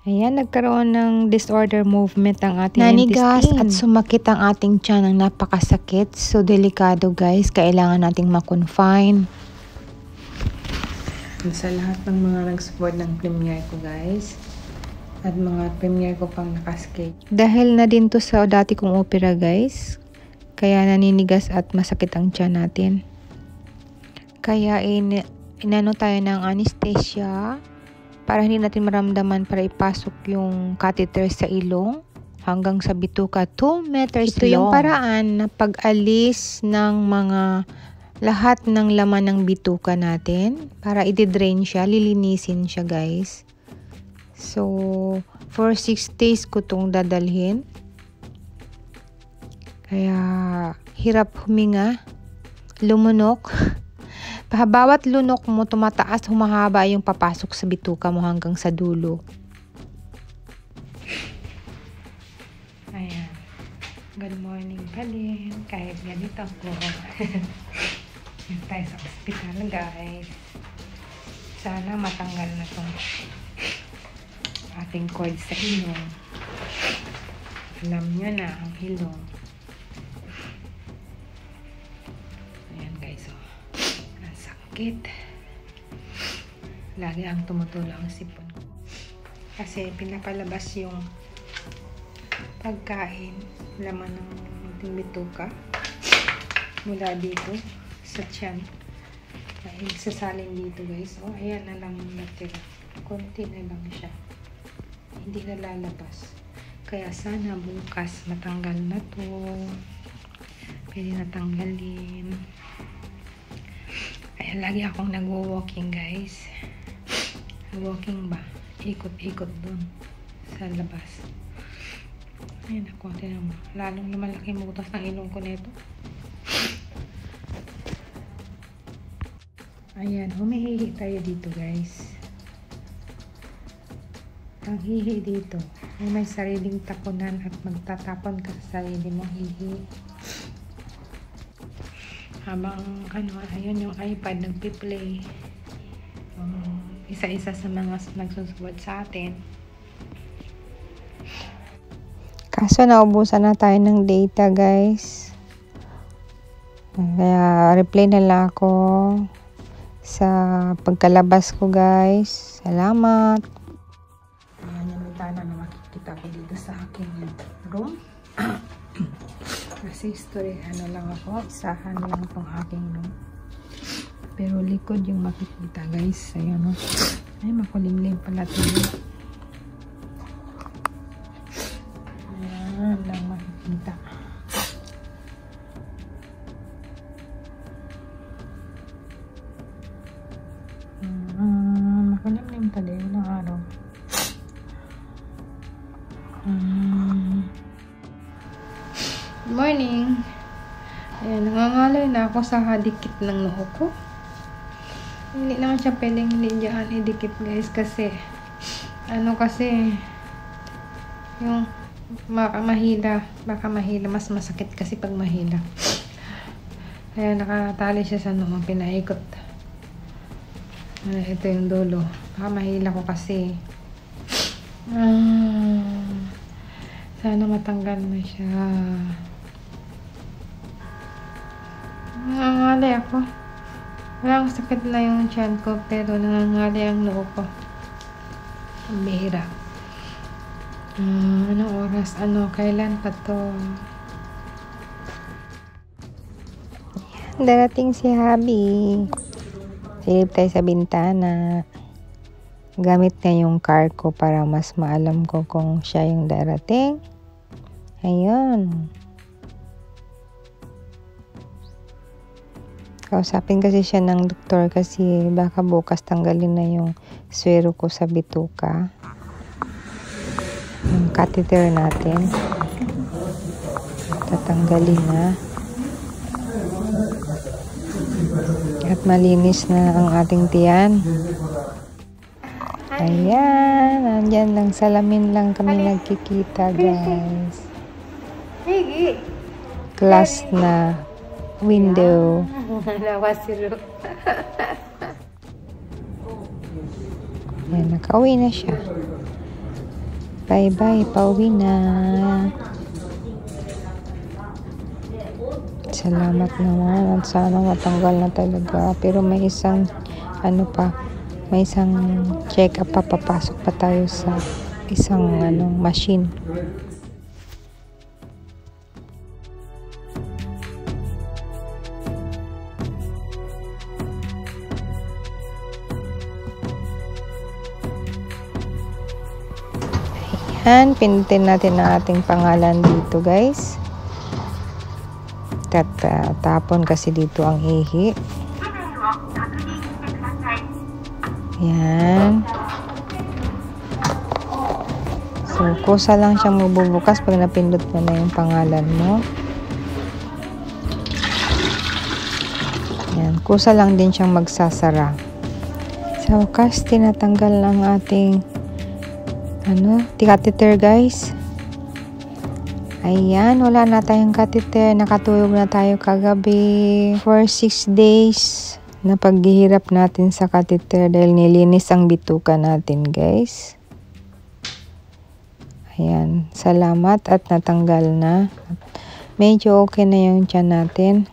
Ayan, nagkaroon ng disorder movement ang ating nanigas intestine. At sumakit ang ating tiyan ng napakasakit. So, delikado guys. Kailangan nating makonfine. Sa lahat ng mga nag-support ng premiere ko guys. At mga premiere ko pang nakaskate. Dahil na din to sa dati kong opera guys. Kaya naninigas at masakit ang tiyan natin. Kaya inano tayo ng anesthesia. Para hindi natin maramdaman para ipasok yung catheter sa ilong hanggang sa bituka 2 meters long. Ito yung paraan na pag-alis ng mga lahat ng laman ng bituka natin para i-drain siya, lilinisin siya guys. So, for 6 days ko itong dadalhin. Kaya, hirap huminga, lumunok. Bawat lunok mo, tumataas, humahaba yung papasok sa bituka mo hanggang sa dulo. Ayan. Good morning pa din. Kahit ganito po. Yan tayo sa hospital guys. Sana matanggal na itong ating cord sa ilong. Alam nyo na ang ilong. Ayan guys. Lagi ang tumutulo ang sipon ko. Kasi pinapalabas yung pagkain, laman ng ating bituka mula dito sa tiyan. Dahil sasalin dito guys. O, ayan na lang yung natira. Konti na lang siya. Hindi na lalabas. Kaya sana bukas matanggal na to. Pwede natanggalin. Kaya lagi akong nagwo-walking guys. Walking ba? Ikot-ikot dun sa labas. Ayan ako, tinan mo. Lalong lumalaki yung butas ng ilong ko nito. Ayan, humihihi tayo dito guys. Ang hihi dito ay may sariling tapunan at magtatapon ka sa sarili mong hihi. Habang ayun yung iPad nagpi-play. Isa-isa sa mga nagsusupport sa atin. Kaso naubusan na tayo ng data guys. Kaya reply na lang ako sa pagkalabas ko guys. Salamat. Ayan yung mitana na makikita ko dito sa aking room. Kasi story, lang ako, isahan lang itong aking room. Pero likod yung makikita guys. Ayan o. Ay, makulimlim pala ito. Ayan lang makikita. Makulimlim pala yun ng araw. Good morning. Ayan, nangangalay na ako sa dikit ng noo ko. Hindi naman siya pwedeng hindi dyan idikit guys kasi kasi yung baka mahila mas masakit kasi pag mahila. Kaya nakatali siya sa noo, pinaikot. Ito yung dulo. Baka mahila ko kasi. Sana matanggal na siya. Nangangalay ako. Walang sakit na yung tiyan ko pero nangangalay ang noo ko. Ang bihira. Anong oras? Kailan pa to? Darating si Habi. Silip tayo sa bintana. Gamit niya yung car ko para mas maalam ko kung siya yung darating. Ayun. Kausapin kasi siya ng doktor kasi baka bukas tanggalin na yung swero ko sa bituka. Yung catheter natin. Tatanggalin na. At malinis na ang ating tiyan. Ayan. Nandyan lang. Salamin lang kami nagkikita guys. Glass na window. Nawasiro. Ayan, nakauwi na siya. Bye-bye, pauwi na. Salamat naman at sana matanggal na talaga. Pero may isang may isang check-up pa, papasok pa tayo sa isang machine. Ayan, pinutin natin ang ating pangalan dito, guys. Tapon kasi dito ang ihi. Ayan. So, kusa lang siyang magbubukas pag napindot mo na yung pangalan mo. Ayan, kusa lang din siyang magsasara. Sa wakas, tinatanggal ng ating catheter, guys. Ayan, wala na tayong catheter. Nakatulog na tayo kagabi for 6 days na paghihirap natin sa catheter dahil nilinis ang bituka natin, guys. Ayan, salamat at natanggal na. Medyo okay na yung tiyan natin.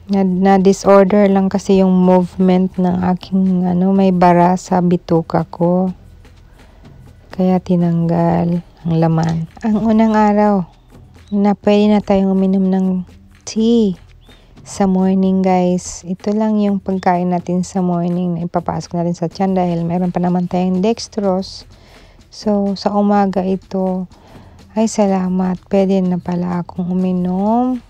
Na-disorder lang kasi yung movement ng aking may bara sa bituka ko. Kaya tinanggal ang laman. Ang unang araw na pwede na tayong uminom ng tea sa morning, guys. Ito lang yung pagkain natin sa morning na ipapasok natin sa tiyan dahil meron pa naman tayong dextrose. So, sa umaga ito, ay salamat. Pwede na pala akong uminom.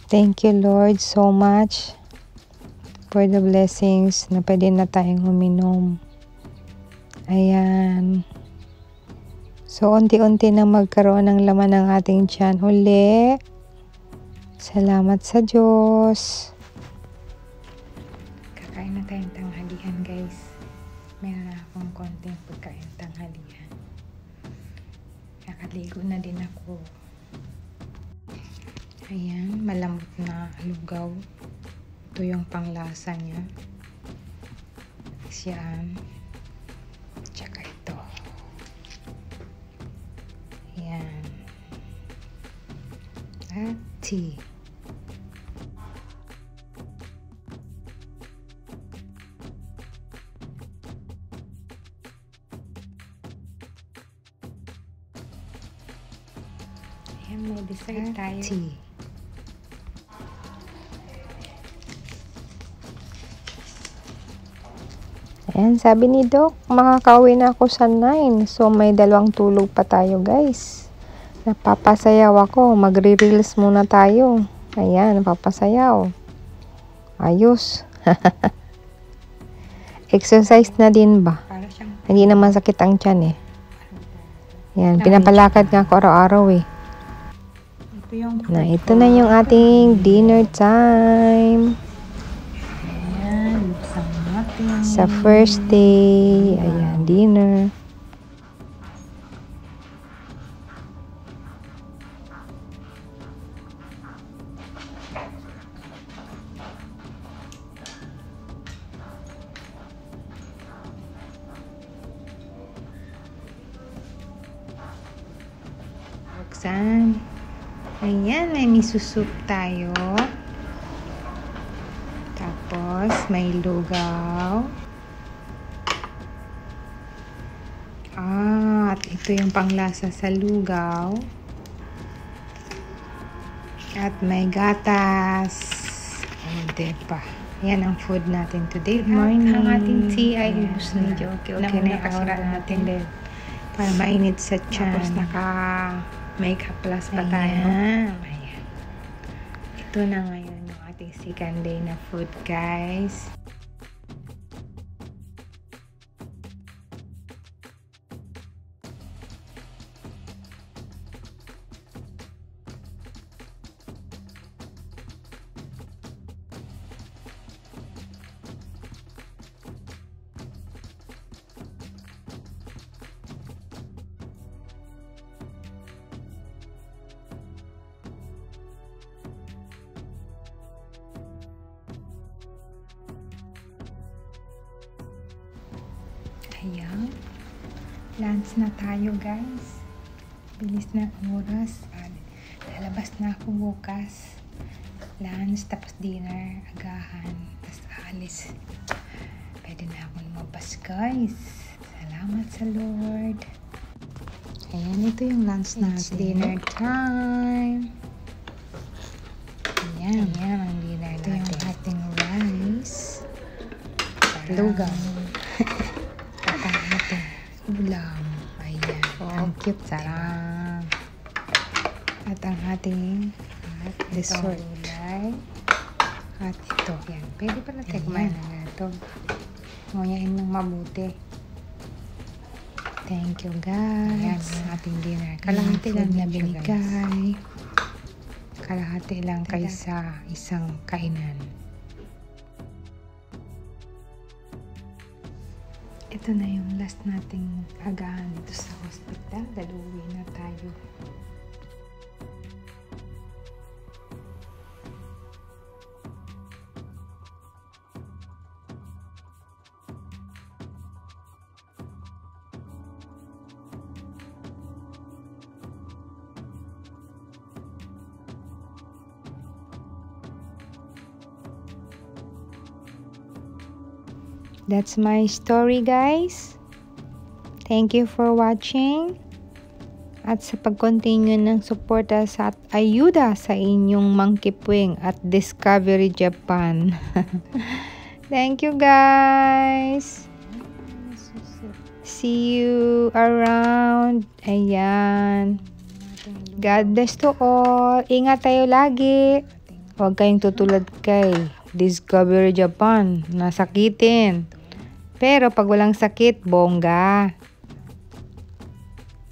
Thank you, Lord, so much for the blessings na pwede na tayong uminom. Ayan. So, unti-unti na magkaroon ng laman ng ating tiyan uli. Salamat sa Diyos. Kakain na tayong tanghalian, guys. Meron na akong konting pagkain tanghalian. Kakaligo na din ako. Ayan, malambot na lugaw. Ito yung panglasa niya. Siyaan. Tsaka ito. Ayan. At tea. Ayan, may dessert tayo. Tea. Ayan, sabi ni Doc, makakauwi na ako sa 9. So, may 2 tulog pa tayo, guys. Napapasayaw ako. Magre-reels muna tayo. Ayan, napapasayaw. Ayos. Exercise na din ba? Hindi naman sakit ang tiyan eh. Ayan, pinapalakad nga ako araw-araw eh. Ito na yung ating dinner time. Sa first day, ayan, dinner. Buksan. Ayan, may miso soup tayo. Tapos, may lugaw. At ito yung panglasa sa lugaw. At may gatas. Diba? Yan ang food natin today. Morning. Ang ating tea ay ubus na. Medyo okay na nakasira natin din. Para mainit sa tiyan. Tapos naka-makeup plus pa tayo. Ayan. Ito na ngayon yung ating second day na food, guys. Ayan. Lunch na tayo guys. Bilis na oras. Lalabas na ako bukas. Lunch, tapos dinner, agahan, tapos alis. Pwede na ako lumabas guys. Salamat sa Lord. Ayan, ito yung lunch natin. It's dinner time. Ayan. Ayan ang dinner natin. Ito yung ating rice. Lugaw. At ang ating ulam. Ayan. Ang cute. Sarang. At ang ating dessert. At ito. Yan. Pwede pala tikman na ito. Nguyain ng mabuti. Thank you guys. Ayan ang ating dinner. Kalahati lang na binigay. Kalahati lang kaysa isang kainan. Ito na yung last nating agahan dito sa hospital. Daluwi na tayo. That's my story guys. Thank you for watching. At sa pag-continue ng suporta sa at ayuda sa inyong Monkey Puwing at Discovery Japan. Thank you guys. See you around. Ayan. God bless to all. Ingat tayo lagi. Huwag kayong tutulad kay Discovery Japan. Nasakitin. Pero pag walang sakit, bongga.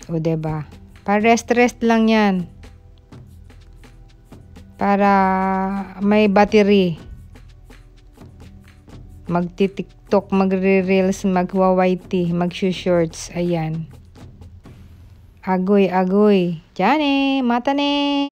O diba? Pa-rest lang yan. Para may battery. Magti-tiktok, magre-reels, magwa-YT, mag-shorts. Ayan. Agoy, agoy. Diyan mata